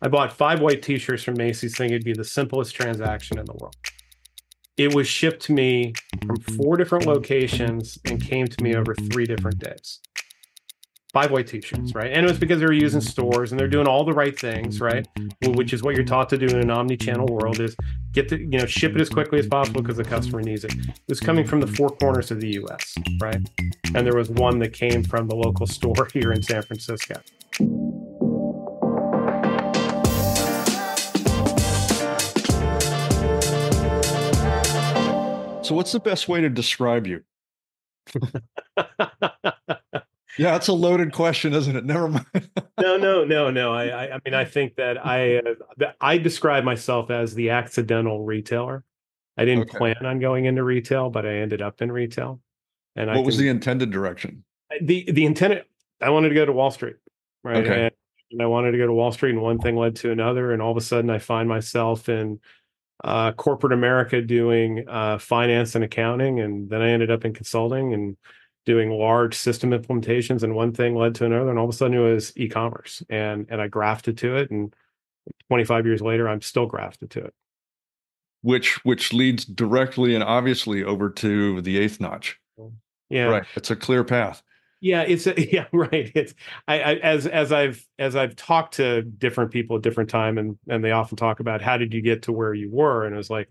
I bought 5 white t-shirts from Macy's thinking it'd be the simplest transaction in the world. It was shipped to me from 4 different locations and came to me over 3 different days. 5 white t-shirts, right? And it was because they were using stores and they're doing all the right things, right? Which is what you're taught to do in an omni-channel world is ship it as quickly as possible because the customer needs it. It was coming from the 4 corners of the US, right? And there was one that came from the local store here in San Francisco. So what's the best way to describe you? Yeah, that's a loaded question, isn't it? Never mind. No. I mean, I think that I describe myself as the accidental retailer. I didn't plan on going into retail, but I ended up in retail. And what was the intended direction? The intended, I wanted to go to Wall Street, right? Okay. And I wanted to go to Wall Street, and one thing led to another, and all of a sudden I find myself in corporate America doing finance and accounting, and then I ended up in consulting and doing large system implementations, and one thing led to another, and all of a sudden it was e-commerce, and I grafted to it, and 25 years later I'm still grafted to it. Which leads directly and obviously over to the eighth notch. Yeah, right. It's a clear path. Yeah, right. It's as I've talked to different people at different time, and they often talk about how did you get to where you were, and it was like,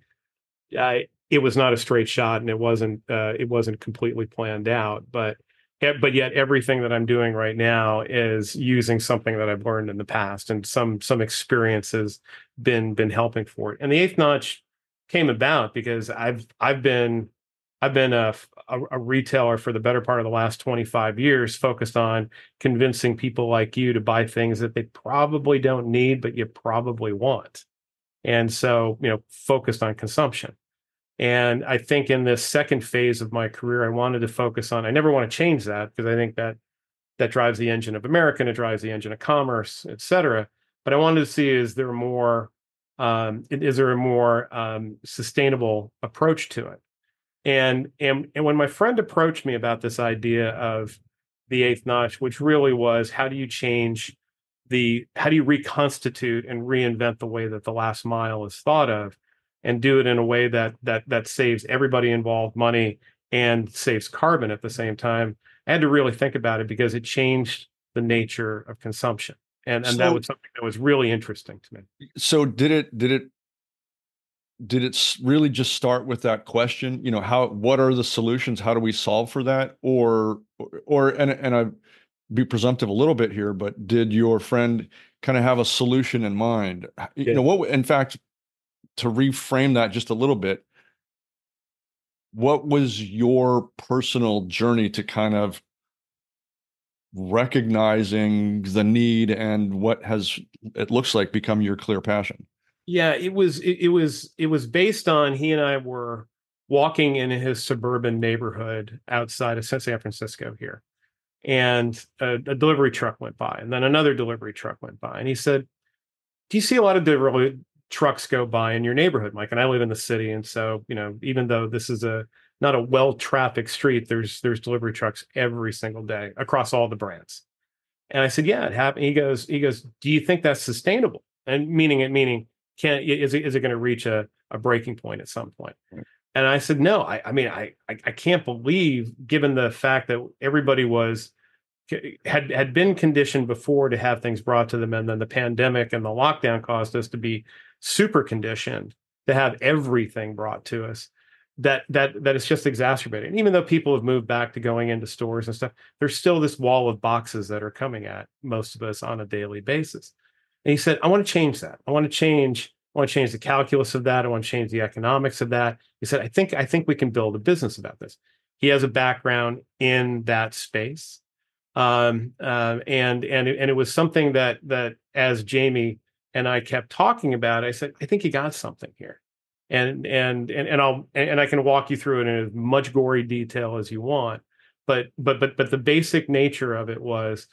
it was not a straight shot, and it wasn't completely planned out, but yet everything that I'm doing right now is using something that I've learned in the past, and some experience has been helping for it. And the eighth notch came about because I've been a retailer for the better part of the last 25 years, focused on convincing people like you to buy things that they probably don't need, but you probably want. And so, focused on consumption. And I think in this second phase of my career, I wanted to focus on, I never want to change that because I think that drives the engine of America, and it drives the engine of commerce, et cetera. But I wanted to see, is there a more sustainable approach to it? And when my friend approached me about this idea of the eighth notch, which really was, how do you reconstitute and reinvent the way that the last mile is thought of, and do it in a way that saves everybody involved money and saves carbon at the same time, I had to really think about it because it changed the nature of consumption. And that was something that was really interesting to me. So did it really just start with that question? What are the solutions? How do we solve for that? And I be presumptive a little bit here, but did your friend kind of have a solution in mind? In fact, to reframe that just a little bit, what was your personal journey to kind of recognizing the need and what it looks like become your clear passion? Yeah, it was based on, he and I were walking in his suburban neighborhood outside of San Francisco here, and a delivery truck went by, and then another delivery truck went by, and he said, "Do you see a lot of delivery trucks go by in your neighborhood, Mike?" And I live in the city, and so even though this is not a well-trafficked street, there's delivery trucks every single day across all the brands. And I said, "Yeah, it happened." He goes, "Do you think that's sustainable?" And meaning, is it going to reach a breaking point at some point? Right. And I said, "No, I can't believe, given the fact that everybody had been conditioned before to have things brought to them, and then the pandemic and the lockdown caused us to be super conditioned to have everything brought to us, that it's just exacerbated. And even though people have moved back to going into stores and stuff, there's still this wall of boxes that are coming at most of us on a daily basis." And he said, "I want to change that. I want to change the calculus of that. I want to change the economics of that." He said, I think we can build a business about this." He has a background in that space. And it was something that as Jamie and I kept talking about, I said, "I think you got something here." And I can walk you through it in as much gory detail as you want. But the basic nature of it was,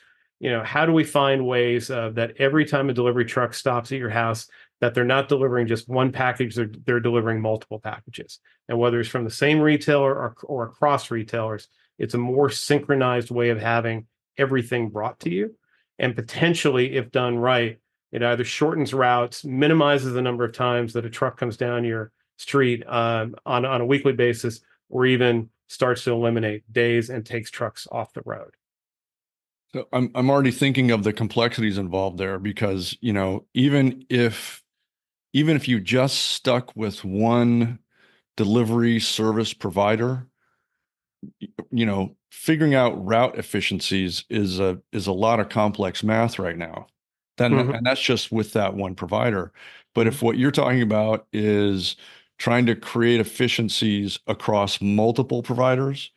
how do we find ways that every time a delivery truck stops at your house, that they're not delivering just one package, they're delivering multiple packages. And whether it's from the same retailer or across retailers, it's a more synchronized way of having everything brought to you. And potentially, if done right, It either shortens routes, minimizes the number of times that a truck comes down your street on a weekly basis, or even starts to eliminate days and takes trucks off the road. So I'm already thinking of the complexities involved there because, even if you just stuck with one delivery service provider, figuring out route efficiencies is a lot of complex math right now. Then, Mhm. and that's just with that one provider. But Mhm. if what you're talking about is trying to create efficiencies across multiple providers,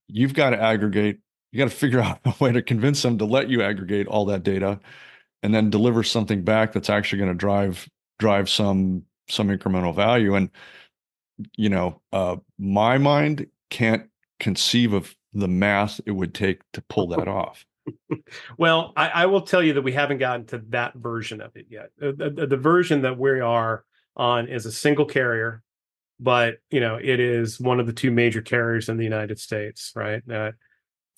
you've got to aggregate, you got to figure out a way to convince them to let you aggregate all that data and then deliver something back that's actually going to drive some incremental value. And my mind can't conceive of the math it would take to pull that off. Well, I will tell you that we haven't gotten to that version of it yet. The version that we are on is a single carrier, but it is one of the two major carriers in the United States, right?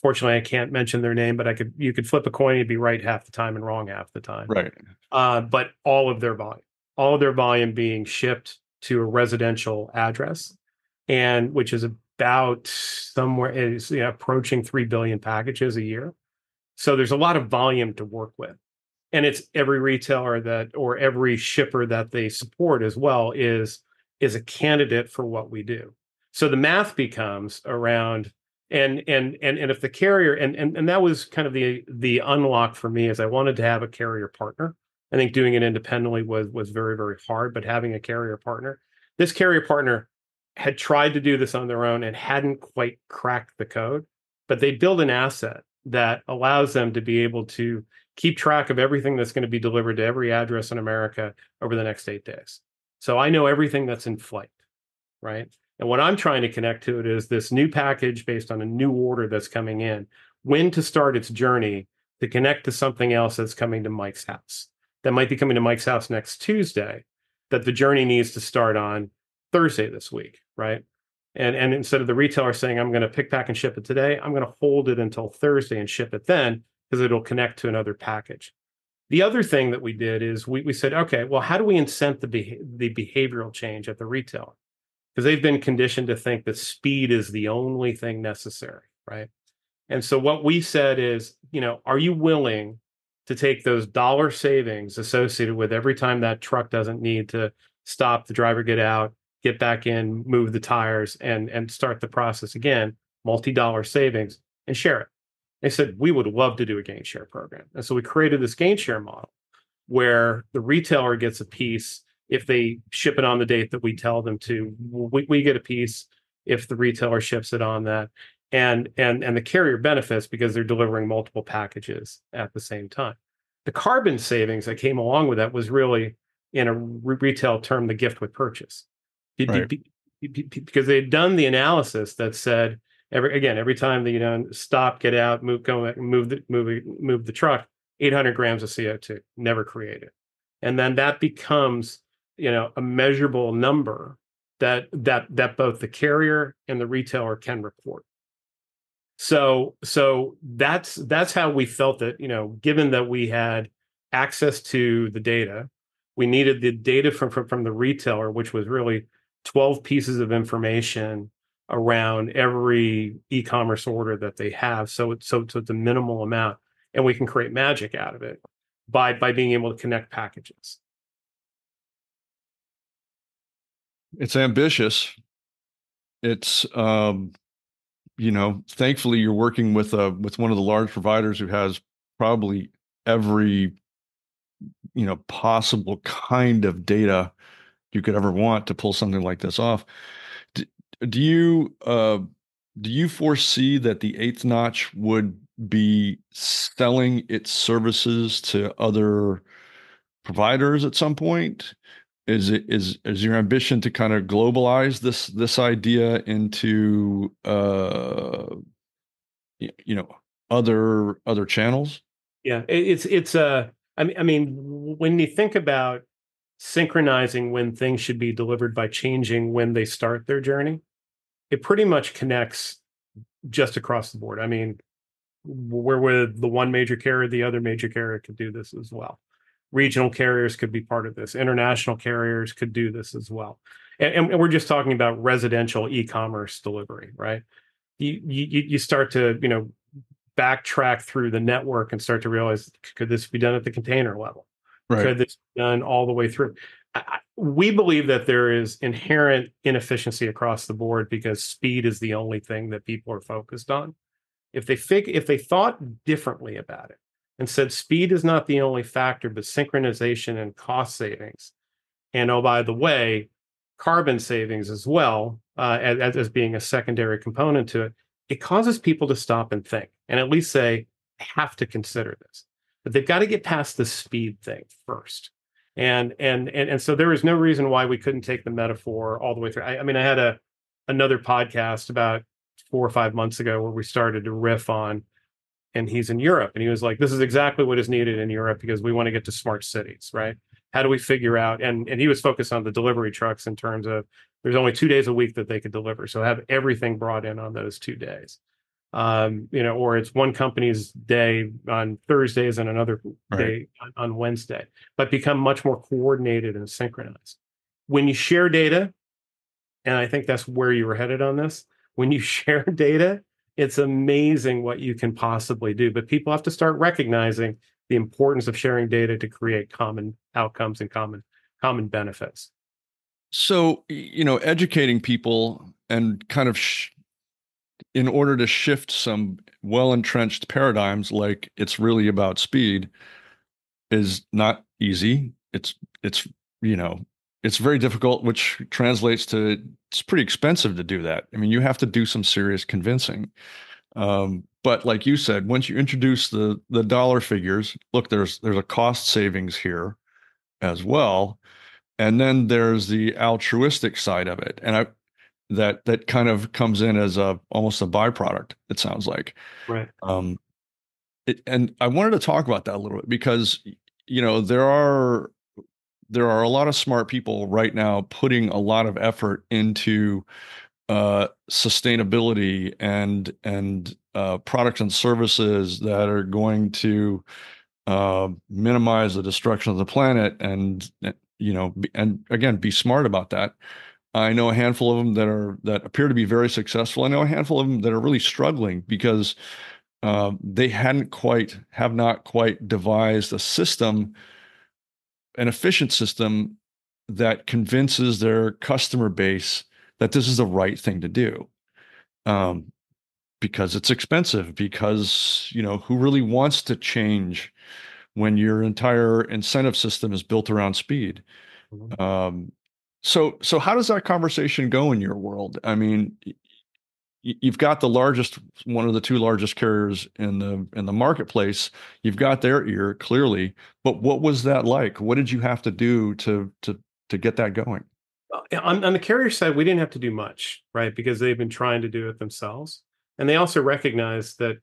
Fortunately, I can't mention their name, but you could flip a coin, you'd be right half the time and wrong half the time. Right. But all of their volume being shipped to a residential address, and which is about somewhere is approaching 3 billion packages a year. So there's a lot of volume to work with. And it's every retailer that or every shipper that they support as well is a candidate for what we do. So the math becomes around and if the carrier and that was kind of the unlock for me is I wanted to have a carrier partner. I think doing it independently was very, very hard, but having a carrier partner, this carrier partner had tried to do this on their own and hadn't quite cracked the code, but they build an asset that allows them to be able to keep track of everything that's going to be delivered to every address in America over the next 8 days. So I know everything that's in flight, right? And what I'm trying to connect to it is this new package based on a new order that's coming in, when to start its journey to connect to something else that's coming to Mike's house. That might be coming to Mike's house next Tuesday, that the journey needs to start on Thursday this week, right? And instead of the retailer saying, I'm going to pick, pack, and ship it today, I'm going to hold it until Thursday and ship it then because it'll connect to another package. The other thing that we did is we said, okay, well, how do we incent the behavioral change at the retailer? Because they've been conditioned to think that speed is the only thing necessary, right? And so what we said is, are you willing to take those dollar savings associated with every time that truck doesn't need to stop, the driver get out, get back in, move the tires, and start the process again, multi-dollar savings, and share it? They said, we would love to do a gain share program. And so we created this gain share model where the retailer gets a piece if they ship it on the date that we tell them to. We get a piece if the retailer ships it on that. And the carrier benefits because they're delivering multiple packages at the same time. The carbon savings that came along with that was really, in a retail term, the gift with purchase. Right. Because they'd done the analysis that said every time that stop, get out, move the truck, 800 grams of CO2 never created, and then that becomes a measurable number that both the carrier and the retailer can report. So that's how we felt that, given that we had access to the data, we needed the data from the retailer, which was really 12 pieces of information around every e-commerce order that they have. So it's a minimal amount, and we can create magic out of it by being able to connect packages. It's ambitious. It's thankfully you're working with one of the large providers who has probably every possible kind of data you could ever want to pull something like this off. Do, do you foresee that the Eighth Notch would be selling its services to other providers at some point? Is your ambition to kind of globalize this idea into you know other channels? Yeah, it's I mean, when you think about synchronizing when things should be delivered by changing when they start their journey, it pretty much connects just across the board. I mean, we're with the one major carrier, the other major carrier could do this as well. Regional carriers could be part of this. International carriers could do this as well. And we're just talking about residential e-commerce delivery, right? You start to, backtrack through the network and start to realize, could this be done at the container level? Right. Could this be done all the way through? We believe that there is inherent inefficiency across the board because speed is the only thing that people are focused on. If they thought differently about it and said speed is not the only factor, but synchronization and cost savings, and oh, by the way, carbon savings as well, as being a secondary component to it, it causes people to stop and think and at least say, I have to consider this. But they've got to get past the speed thing first. And so there is no reason why we couldn't take the metaphor all the way through. I mean, I had another podcast about 4 or 5 months ago where we started to riff on, and he's in Europe, and he was like, this is exactly what is needed in Europe because we want to get to smart cities, right? How do we figure out, and he was focused on the delivery trucks in terms of there's only 2 days a week that they could deliver. So have everything brought in on those 2 days. Or it's one company's day on Thursdays and another day on Wednesday, but become much more coordinated and synchronized. When you share data, and I think that's where you were headed on this, when you share data, it's amazing what you can possibly do. But people have to start recognizing the importance of sharing data to create common outcomes and common benefits. So, educating people and kind of in order to shift some well-entrenched paradigms, like it's really about speed, is not easy. It's very difficult, which translates to it's pretty expensive to do that. I mean, you have to do some serious convincing. But like you said, once you introduce the dollar figures, look, there's a cost savings here as well. And then there's the altruistic side of it. And that kind of comes in as almost a byproduct, it sounds like. Right. And I wanted to talk about that a little bit because, there are a lot of smart people right now putting a lot of effort into sustainability and products and services that are going to minimize the destruction of the planet and and again, be smart about that. I know a handful of them that appear to be very successful. I know a handful of them that are really struggling because they have not quite devised a system, an efficient system that convinces their customer base that this is the right thing to do. Because it's expensive, because, who really wants to change when your entire incentive system is built around speed? Mm-hmm. So how does that conversation go in your world? I mean, you've got one of the two largest carriers in the marketplace. You've got their ear clearly, but what was that like? What did you have to do to get that going? On the carrier side, we didn't have to do much, right? Because they've been trying to do it themselves. And they also recognized that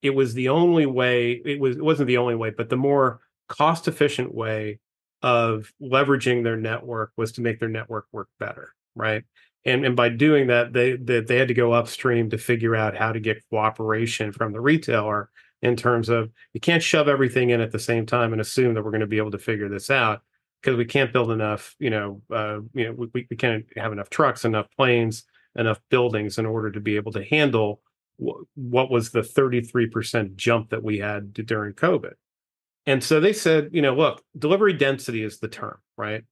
it was the only way, it wasn't the only way, but the more cost efficient way of leveraging their network was to make their network work better, right? And by doing that, they had to go upstream to figure out how to get cooperation from the retailer in terms of you can't shove everything in at the same time and assume that we're going to be able to figure this out because we can't build enough, we can't have enough trucks, enough planes, enough buildings in order to be able to handle what was the 33% jump that we had during COVID. And so they said, look, delivery density is the term, right?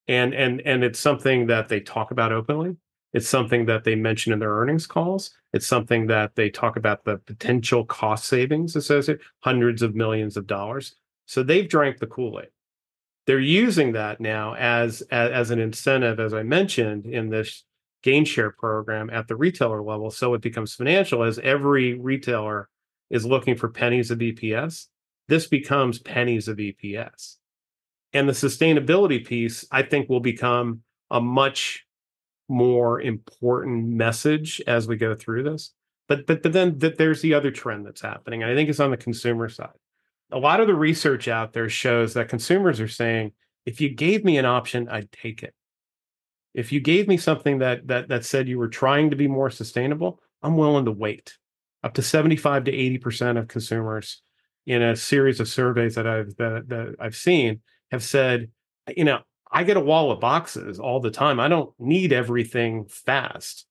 And it's something that they talk about openly. It's something that they mention in their earnings calls. It's something that they talk about the potential cost savings associated, hundreds of millions of dollars. So they've drank the Kool-Aid. They're using that now as an incentive, as I mentioned, in this gain share program at the retailer level. So it becomes financial as every retailer is looking for pennies of EPS. This becomes pennies of EPS. And the sustainability piece, I think, will become a much more important message as we go through this. But then there's the other trend that's happening. And I think it's on the consumer side. A lot of the research out there shows that consumers are saying, if you gave me an option, I'd take it. If you gave me something that said you were trying to be more sustainable, I'm willing to wait. Up to 75 to 80% of consumers in a series of surveys that I've seen have said, I get a wall of boxes all the time. I don't need everything fast.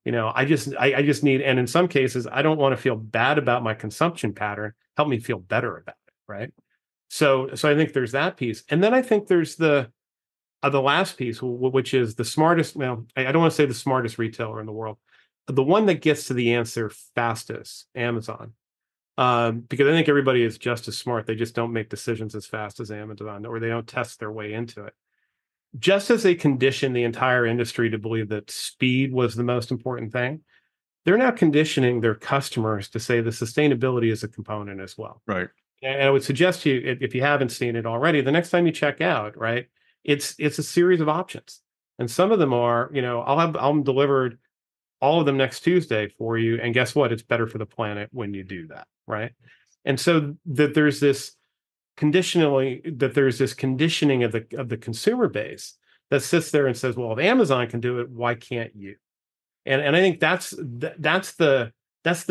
I just need, and in some cases, I don't want to feel bad about my consumption pattern. Help me feel better about it, right? So I think there's that piece, and then I think there's the last piece, which is the smartest. Well, I don't want to say the smartest retailer in the world, the one that gets to the answer fastest, Amazon, because I think everybody is just as smart. They just don't make decisions as fast as Amazon, or they don't test their way into it. Just as they conditioned the entire industry to believe that speed was the most important thing, they're now conditioning their customers to say the sustainability is a component as well. Right. And I would suggest to you, if you haven't seen it already, the next time you check out, right, it's a series of options. And some of them are, I'll have them delivered, all of them next Tuesday for you. And guess what? It's better for the planet when you do that, right? And so that there's this conditioning of the consumer base that sits there and says, well, if Amazon can do it, why can't you? And I think that's the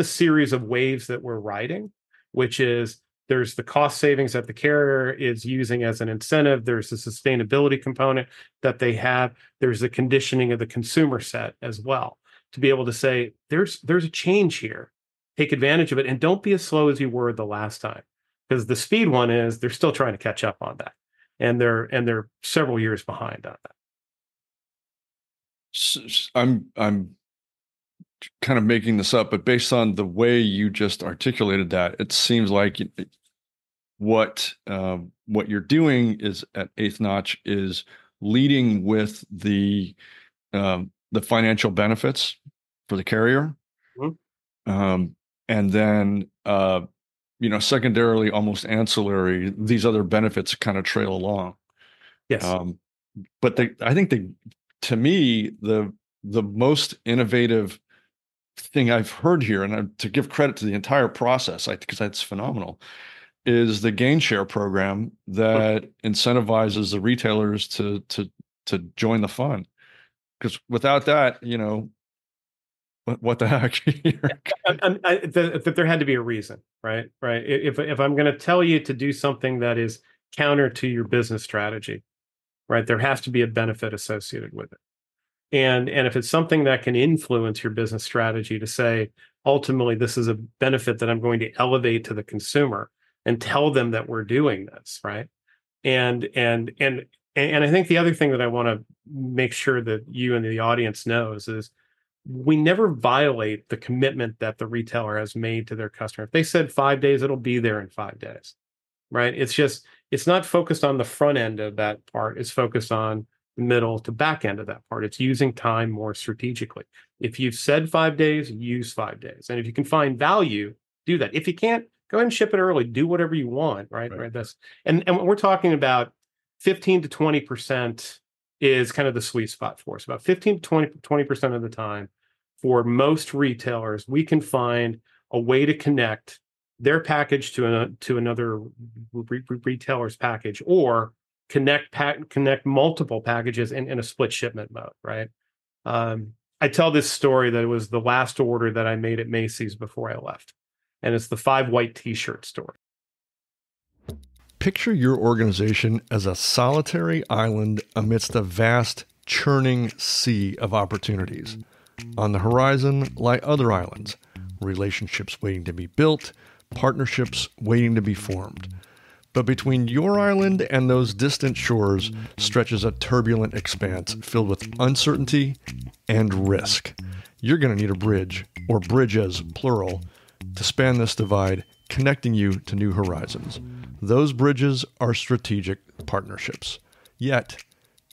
series of waves that we're riding, which is there's the cost savings that the carrier is using as an incentive. There's the sustainability component that they have. There's the conditioning of the consumer set as well to be able to say, there's a change here. Take advantage of it, and don't be as slow as you were the last time. Because the speed one is they're still trying to catch up on that, and they're several years behind on that. I'm kind of making this up, but based on the way you just articulated that, it seems like what you're doing is at Eighth Notch is leading with the financial benefits for the carrier, and then secondarily, almost ancillary, these other benefits kind of trail along. Yes. But I think to me, the most innovative thing I've heard here, and to give credit to the entire process, because that's phenomenal, is the gain share program that incentivizes the retailers to join the fund. Because without that, what the heck? That there had to be a reason, right? Right. If I'm going to tell you to do something that is counter to your business strategy, right, there has to be a benefit associated with it. And if it's something that can influence your business strategy to say, ultimately, this is a benefit that I'm going to elevate to the consumer and tell them that we're doing this, right? And I think the other thing that I want to make sure that you and the audience knows is we never violate the commitment that the retailer has made to their customer. If they said 5 days, it'll be there in 5 days, right? It's not focused on the front end of that part. It's focused on the middle to back end of that part. It's using time more strategically. If you've said 5 days, use 5 days. And if you can find value, do that. If you can't, go ahead and ship it early. Do whatever you want, right? That's and we're talking about 15 to 20% is kind of the sweet spot for us. About 15 to 20% of the time, for most retailers, we can find a way to connect their package to another retailer's package, or connect multiple packages in a split shipment mode, right? I tell this story that it was the last order that I made at Macy's before I left, and it's the 5 white T-shirt story. Picture your organization as a solitary island amidst a vast, churning sea of opportunities. On the horizon lie other islands, relationships waiting to be built, partnerships waiting to be formed. But between your island and those distant shores stretches a turbulent expanse filled with uncertainty and risk. You're going to need a bridge, or bridges, plural, to span this divide, connecting you to new horizons. Those bridges are strategic partnerships. Yet,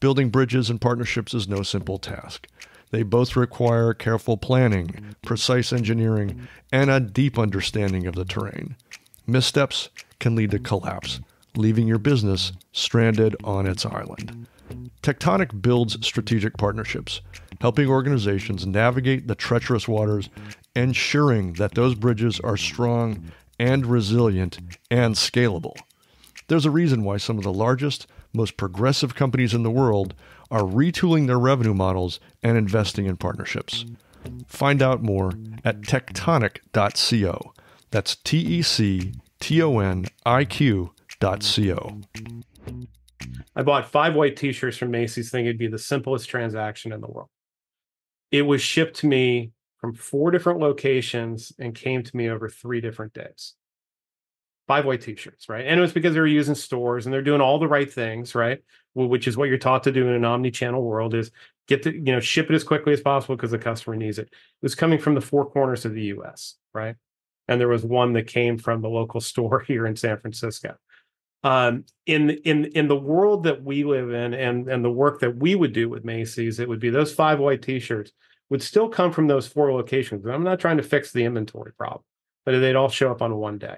building bridges and partnerships is no simple task. They both require careful planning, precise engineering, and a deep understanding of the terrain. Missteps can lead to collapse, leaving your business stranded on its island. Tectonic builds strategic partnerships, helping organizations navigate the treacherous waters, ensuring that those bridges are strong and resilient and scalable. There's a reason why some of the largest, most progressive companies in the world are retooling their revenue models and investing in partnerships. Find out more at tectonic.co. That's TECTONIQ.co. I bought 5 white t-shirts from Macy's thinking it'd be the simplest transaction in the world. It was shipped to me from 4 different locations and came to me over 3 different days. 5 white t-shirts, right? And it was because they were using stores and they're doing all the right things, right? Well, which is what you're taught to do in an omni-channel world, is ship it as quickly as possible because the customer needs it. It was coming from the 4 corners of the US, right? And there was one that came from the local store here in San Francisco. In the world that we live in, and the work that we would do with Macy's, it would be those 5 white t-shirts would still come from those 4 locations. I'm not trying to fix the inventory problem, but they'd all show up on one day.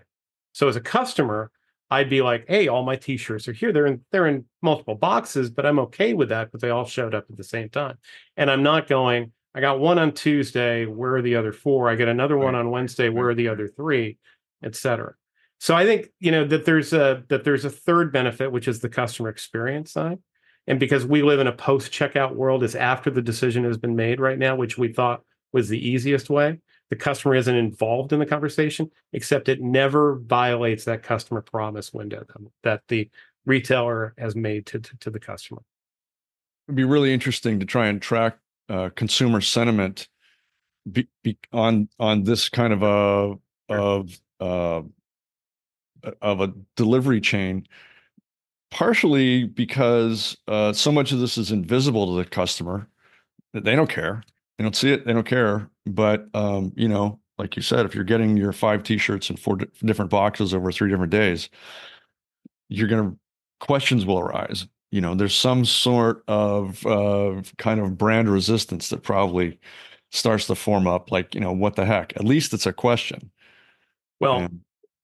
So as a customer, I'd be like, hey, all my t-shirts are here. They're in multiple boxes, but I'm okay with that because they all showed up at the same time. And I'm not going, I got one on Tuesday, where are the other 4? I get another one on Wednesday, where are the other 3, et cetera. So I think, that there's a third benefit, which is the customer experience side. And because we live in a post-checkout world, is after the decision has been made right now, which we thought was the easiest way. The customer isn't involved in the conversation, except it never violates that customer promise window that the retailer has made to the customer. It'd be really interesting to try and track consumer sentiment on this kind of a delivery chain, partially because so much of this is invisible to the customer. They don't care. They don't see it. They don't care. But, like you said, if you're getting your 5 t-shirts in 4 different boxes over 3 different days, questions will arise. There's some sort of kind of brand resistance that probably starts to form up, like, what the heck? At least it's a question. Well,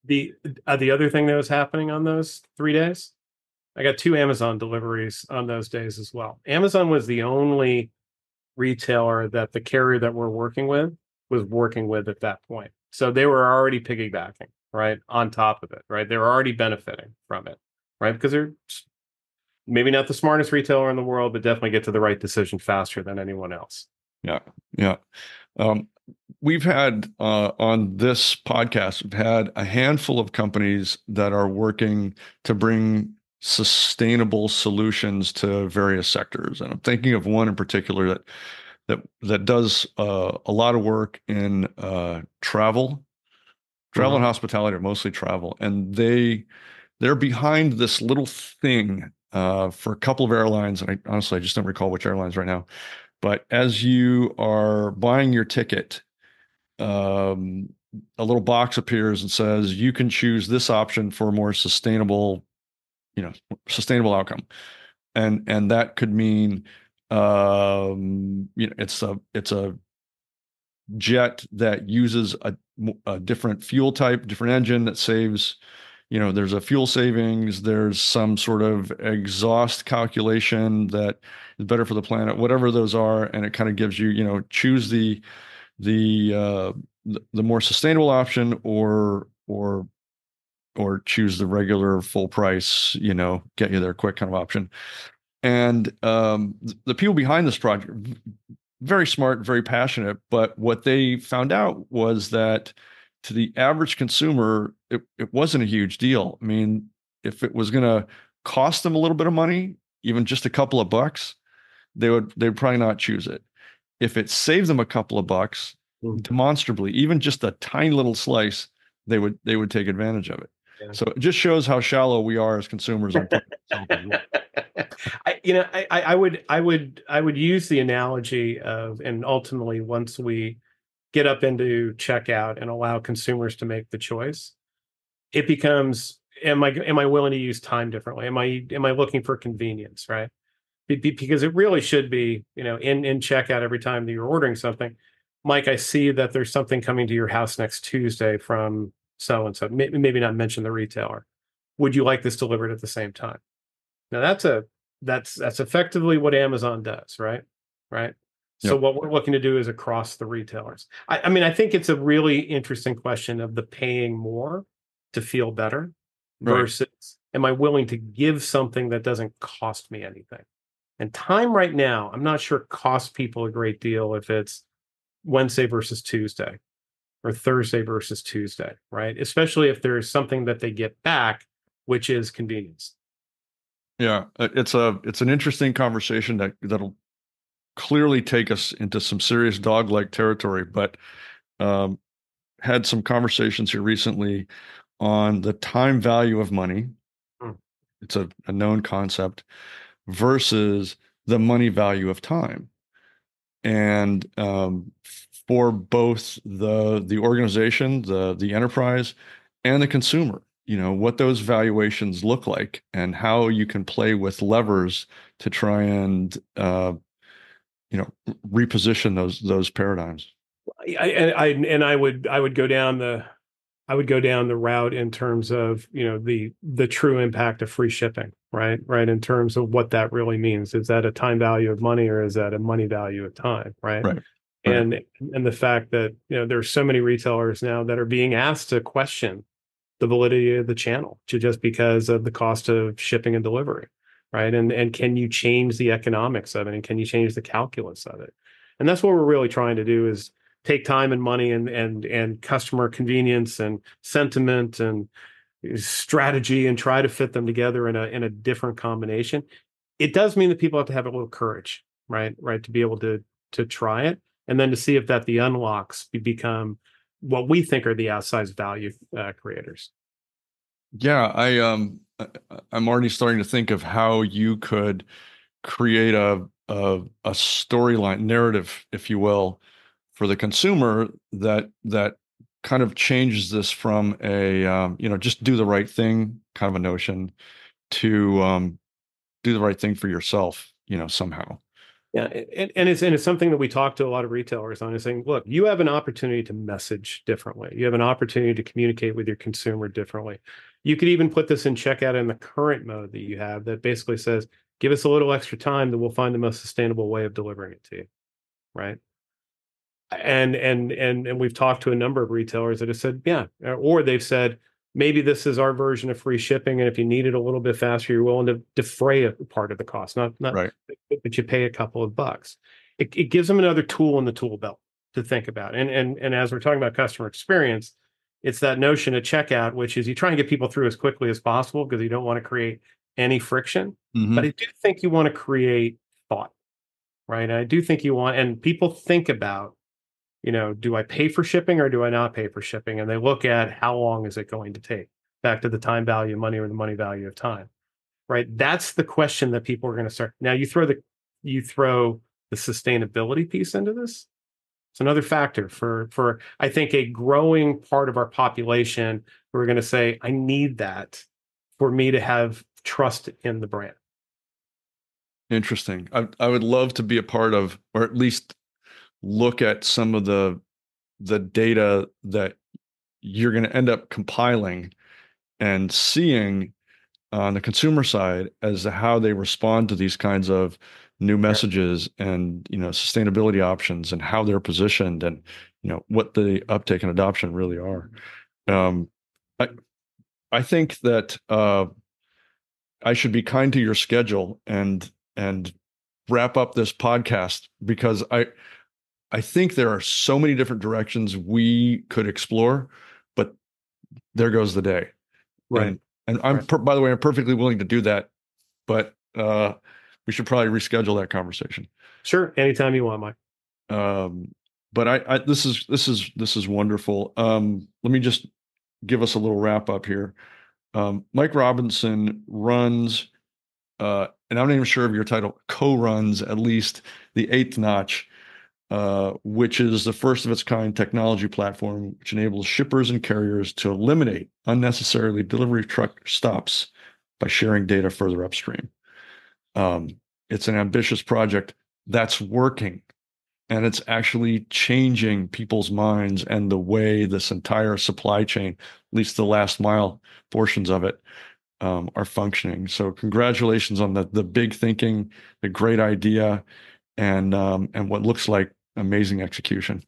the other thing that was happening on those 3 days, I got 2 Amazon deliveries on those days as well. Amazon was the only retailer that the carrier that we're working with was working with at that point. So they were already piggybacking, right, on top of it, right? They were already benefiting from it, right? Because they're maybe not the smartest retailer in the world, but definitely get to the right decision faster than anyone else. Yeah. Yeah. We've had on this podcast, we've had a handful of companies that are working to bring sustainable solutions to various sectors, and I'm thinking of one in particular that does a lot of work in travel and hospitality, or mostly travel, and they're behind this little thing for a couple of airlines, and I just don't recall which airlines right now. But as you are buying your ticket, a little box appears and says you can choose this option for a more sustainable outcome, and that could mean it's a jet that uses a different fuel type, different engine that saves. There's a fuel savings. There's some sort of exhaust calculation that is better for the planet, whatever those are, and it kind of gives you, choose the more sustainable option, or choose the regular full price, get you there quick kind of option. And the people behind this project, very smart, very passionate, but what they found out was that to the average consumer, it wasn't a huge deal. I mean, if it was going to cost them a little bit of money, even just a couple of bucks, they'd probably not choose it. If it saved them a couple of bucks, demonstrably, even just a tiny little slice, they would take advantage of it. Yeah. So it just shows how shallow we are as consumers. I would use the analogy of, and ultimately, once we get up into checkout and allow consumers to make the choice, it becomes, am I willing to use time differently? Am I looking for convenience, right? Because it really should be, in checkout every time that you're ordering something. Mike, I see that there's something coming to your house next Tuesday from so-and-so, maybe not mention the retailer. Would you like this delivered at the same time? Now that's effectively what Amazon does, right? Right. So what we're looking to do is across the retailers. I mean, I think it's a really interesting question of the paying more to feel better versus am I willing to give something that doesn't cost me anything? And time right now, I'm not sure costs people a great deal if it's Wednesday versus Tuesday or Thursday versus Tuesday, right? Especially if there's something that they get back, which is convenience. Yeah, it's an interesting conversation that'll clearly take us into some serious dog-like territory, but um, had some conversations here recently on the time value of money. Mm. It's a known concept versus the money value of time. And for both the organization, the enterprise, and the consumer, what those valuations look like and how you can play with levers to try and reposition those paradigms. I would go down the route in terms of, the true impact of free shipping, right? Right. In terms of what that really means. Is that a time value of money, or is that a money value of time? Right. Right. Right. And the fact that, there's so many retailers now that are being asked to question the validity of the channel just because of the cost of shipping and delivery. Right. And can you change the economics of it? And can you change the calculus of it? And that's what we're really trying to do, is take time and money and customer convenience and sentiment and strategy and try to fit them together in a different combination. It does mean that people have to have a little courage, right? Right, to be able to try it, and then to see if that the unlocks become what we think are the outsized value creators. Yeah, I'm already starting to think of how you could create a storyline narrative, if you will, for the consumer that kind of changes this from a just do the right thing kind of a notion to do the right thing for yourself, somehow. Yeah, and it's something that we talk to a lot of retailers on, is saying, look, you have an opportunity to message differently. You have an opportunity to communicate with your consumer differently. You could even put this in checkout in the current mode that you have that basically says, give us a little extra time, that we'll find the most sustainable way of delivering it to you. Right. And we've talked to a number of retailers that have said, yeah, or they've said, maybe this is our version of free shipping, and if you need it a little bit faster, you're willing to defray a part of the cost, not Right. but you pay a couple of bucks. It gives them another tool in the tool belt to think about. And as we're talking about customer experience, it's that notion of checkout, which is you try and get people through as quickly as possible because you don't want to create any friction. But I do think you want to create thought, right? And I do think you want, and people think about, do I pay for shipping or do I not pay for shipping? And they look at how long is it going to take, back to the time value of money or the money value of time, right? That's the question that people are going to start. Now you throw the sustainability piece into this. It's another factor for I think a growing part of our population who are going to say, I need that for me to have trust in the brand. Interesting. I would love to be a part of, or at least look at some of the data that you're going to end up compiling and seeing on the consumer side as to how they respond to these kinds of new messages and sustainability options and how they're positioned and what the uptake and adoption really are. I think that I should be kind to your schedule and wrap up this podcast, because I think there are so many different directions we could explore, but there goes the day. Right. And I'm, Right. by the way, I'm perfectly willing to do that, but we should probably reschedule that conversation. Sure. Anytime you want, Mike. But this is wonderful. Let me just give us a little wrap up here. Mike Robinson runs, and I'm not even sure of your title, co-runs at least the Eighth Notch, which is the first of its kind technology platform which enables shippers and carriers to eliminate unnecessarily delivery truck stops by sharing data further upstream. It's an ambitious project that's working, and it's actually changing people's minds and the way this entire supply chain, at least the last mile portions of it, are functioning. So congratulations on the big thinking, the great idea, and what looks like amazing execution.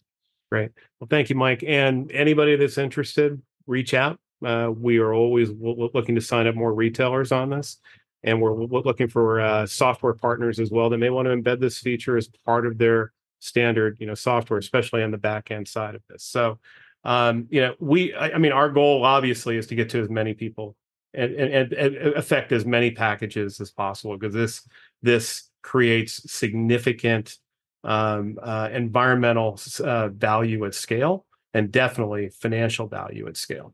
Great. Well, thank you, Mike. And anybody that's interested, reach out. We are always looking to sign up more retailers on this. And we're looking for software partners as well that may want to embed this feature as part of their standard, software, especially on the back end side of this. So, I mean, our goal obviously is to get to as many people and affect as many packages as possible, because this creates significant environmental value at scale, and definitely financial value at scale.